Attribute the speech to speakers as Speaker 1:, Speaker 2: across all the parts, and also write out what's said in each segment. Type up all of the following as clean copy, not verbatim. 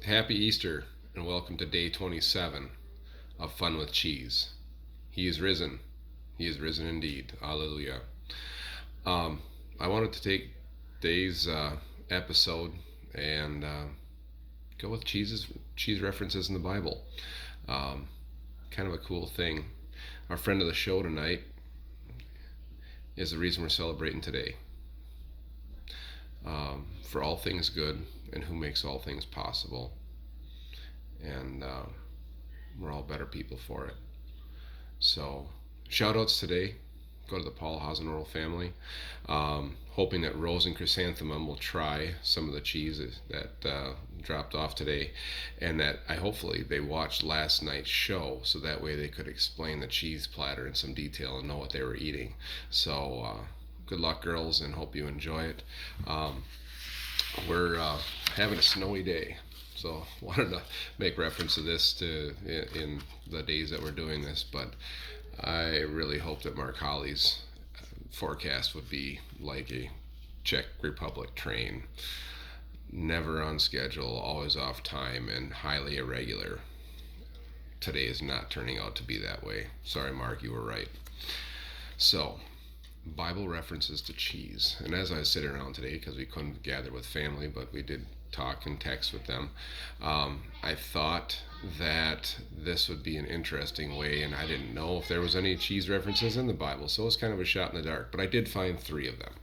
Speaker 1: Happy Easter and welcome to day 27 of Fun with Cheese. He is risen. He is risen indeed. Hallelujah. Um, I wanted to take today's episode and go with cheese references in the Bible. Um, Kind of a cool thing. Our friend of the show tonight is the reason we're celebrating today. For all things good and who makes all things possible. And we're all better people for it. So, shout outs today go to the Paul Hasenroll family. Hoping that Rose and Chrysanthemum will try some of the cheeses that dropped off today, and that hopefully they watched last night's show so that way they could explain the cheese platter in some detail and know what they were eating. So, good luck, girls, and hope you enjoy it. We're having a snowy day. So wanted to make reference to this in the days that we're doing this, but I really hope that Mark Holly's forecast would be like a Czech Republic train, never on schedule, always off time, and highly irregular. Today is not turning out to be that way. Sorry, Mark, you were right. So, Bible references to cheese. And as I was sitting around today, because we couldn't gather with family, but we did talk and text with them, I thought that this would be an interesting way, and I didn't know if there was any cheese references in the Bible, so it was kind of a shot in the dark, but I did find three of them.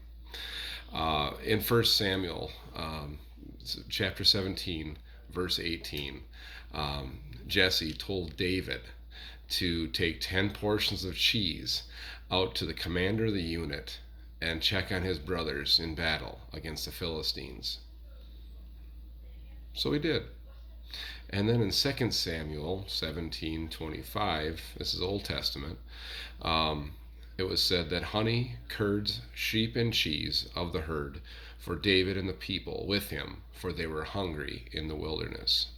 Speaker 1: In 1 Samuel, chapter 17, verse 18, Jesse told David to take 10 portions of cheese out to the commander of the unit and check on his brothers in battle against the Philistines. So he did. And then in 2 Samuel 17:25, this is Old Testament, it was said that honey, curds, sheep, and cheese of the herd for David and the people with him, for they were hungry in the wilderness.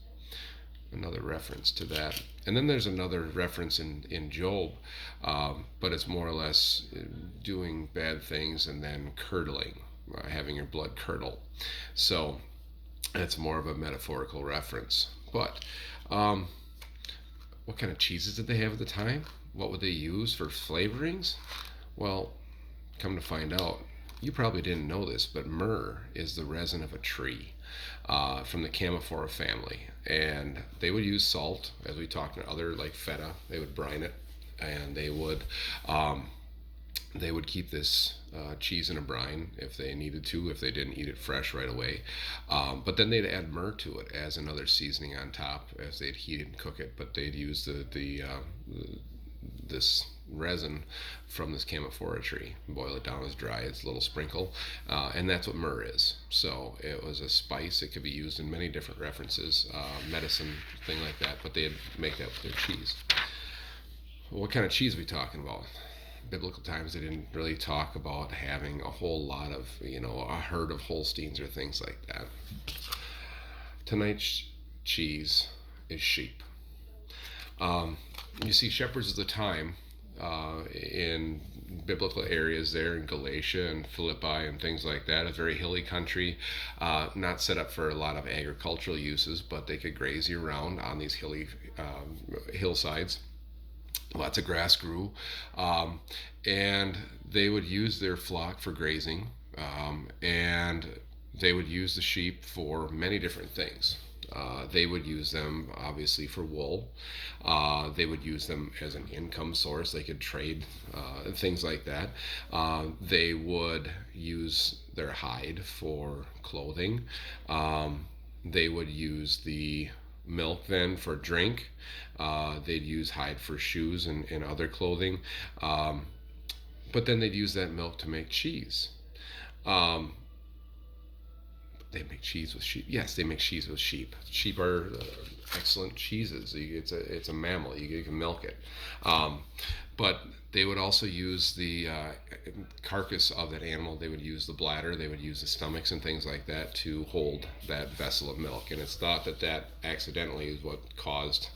Speaker 1: Another reference to that. And then there's another reference in Job, but it's more or less doing bad things and then curdling, having your blood curdle. So it's more of a metaphorical reference. But what kind of cheeses did they have at the time? What would they use for flavorings? Well, come to find out, you probably didn't know this, but myrrh is the resin of a tree from the Camophora family. And they would use salt, as we talked about other, like feta, they would brine it, and they would keep this cheese in a brine if they needed to, if they didn't eat it fresh right away. But then they'd add myrrh to it as another seasoning on top as they'd heat it and cook it. But they'd use this resin from this Camophora tree, boil it down as dry as a little sprinkle, and that's what myrrh is. So it was a spice. It could be used in many different references, medicine, thing like that, but they'd make that with their cheese. What kind of cheese are we talking about? Biblical times, they didn't really talk about having a whole lot of, a herd of Holsteins or things like that. Tonight's cheese is sheep. You see shepherds of the time in biblical areas there in Galatia and Philippi and things like that, a very hilly country, not set up for a lot of agricultural uses, but they could graze year round on these hilly hillsides. Lots of grass grew, and they would use their flock for grazing, and they would use the sheep for many different things. They would use them obviously for wool. They would use them as an income source. They could trade things like that. They would use their hide for clothing. They would use the milk then for drink. They'd use hide for shoes and other clothing. But then they'd use that milk to make cheese. They make cheese with sheep. Yes, they make cheese with sheep. Sheep are excellent cheeses. It's a mammal. You can milk it. But they would also use the carcass of that animal. They would use the bladder. They would use the stomachs and things like that to hold that vessel of milk. And it's thought that accidentally is what caused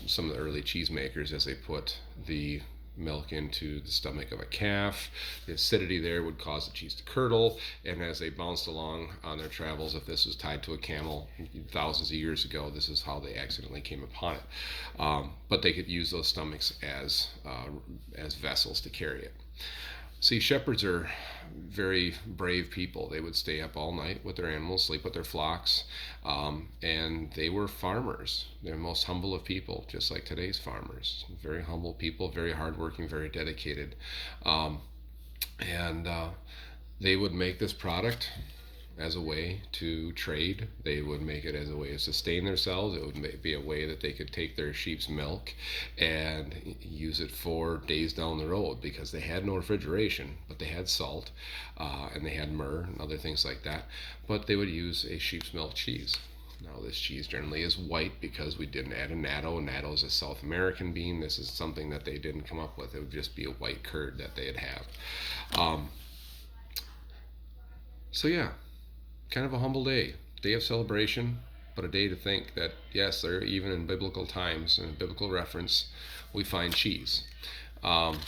Speaker 1: some of the early cheesemakers, as they put the milk into the stomach of a calf. The acidity there would cause the cheese to curdle, and as they bounced along on their travels, if this was tied to a camel thousands of years ago, this is how they accidentally came upon it. But they could use those stomachs as vessels to carry it. See, shepherds are very brave people. They would stay up all night with their animals, sleep with their flocks, and they were farmers. They're the most humble of people, just like today's farmers. Very humble people, very hardworking, very dedicated. And they would make this product as a way to trade. They would make it as a way to sustain themselves. It would be a way that they could take their sheep's milk and use it for days down the road, because they had no refrigeration, but they had salt, and they had myrrh and other things like that. But they would use a sheep's milk cheese. Now, this cheese generally is white because we didn't add a natto. Natto is a South American bean. This is something that they didn't come up with. It would just be a white curd that they'd have. So yeah, kind of a humble day of celebration, but a day to think that, yes, there, even in biblical times, in a biblical reference, we find cheese. Hug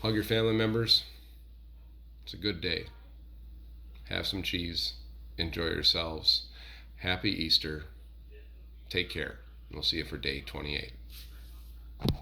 Speaker 1: your family members. It's a good day. Have some cheese. Enjoy yourselves. Happy Easter. Take care. We'll see you for day 28.